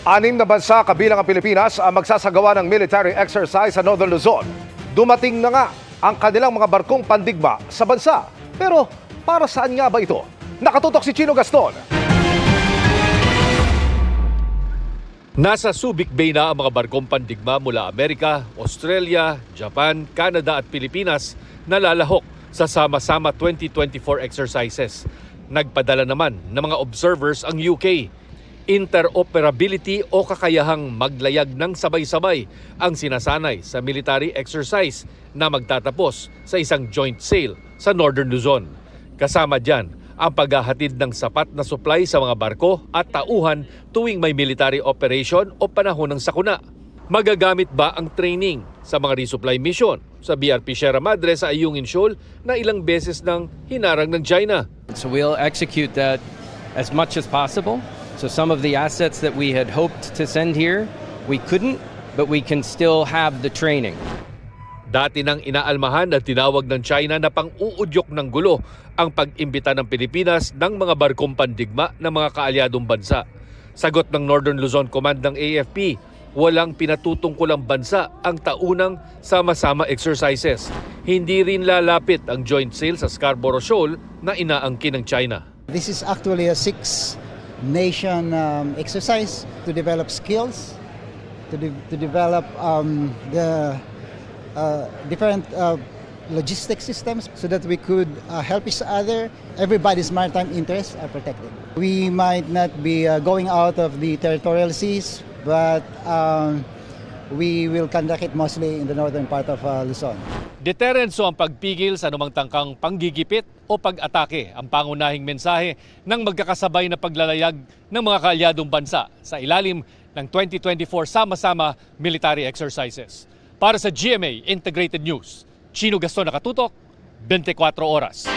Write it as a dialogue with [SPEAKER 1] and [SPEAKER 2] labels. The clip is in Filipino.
[SPEAKER 1] Anim na bansa kabilang ang Pilipinas ang magsasagawa ng military exercise sa Northern Luzon. Dumating na nga ang kanilang mga barkong pandigma sa bansa. Pero para saan nga ba ito? Nakatutok si Chino Gaston.
[SPEAKER 2] Nasa Subic Bay na ang mga barkong pandigma mula Amerika, Australia, Japan, Canada at Pilipinas na lalahok sa sama-sama 2024 exercises. Nagpadala naman ng mga observers ang UK. Interoperability o kakayahang maglayag ng sabay-sabay ang sinasanay sa military exercise na magtatapos sa isang joint sail sa Northern Luzon. Kasama dyan ang paghahatid ng sapat na supply sa mga barko at tauhan tuwing may military operation o panahon ng sakuna. Magagamit ba ang training sa mga resupply mission sa BRP Sierra Madre sa Ayungin Shoal na ilang beses nang hinarang ng China?
[SPEAKER 3] So we'll execute that as much as possible. So some of the assets that we had hoped to send here, we couldn't, but we can still have the training.
[SPEAKER 2] Dati nang inaalmahan at tinawag ng China na pang-uudyok ng gulo ang pag-imbita ng Pilipinas ng mga barkong pandigma ng mga kaalyadong bansa. Sagot ng Northern Luzon Command ng AFP, walang pinatutungkulang bansa ang taunang sama-sama exercises. Hindi rin lalapit ang joint sail sa Scarborough Shoal na inaangkin ng China.
[SPEAKER 4] This is actually a six-nation exercise to develop skills, to develop the different logistic systems so that we could help each other. Everybody's maritime interests are protected. We might not be going out of the territorial seas, but we will conduct it mostly in the northern part of Luzon.
[SPEAKER 2] Deterrence o ang pagpigil sa anumang tangkang panggigipit o pag-atake ang pangunahing mensahe ng magkakasabay na paglalayag ng mga kaalyadong bansa sa ilalim ng 2024 sama-sama military exercises. Para sa GMA Integrated News, Chino Gaston, nakatutok, 24 oras.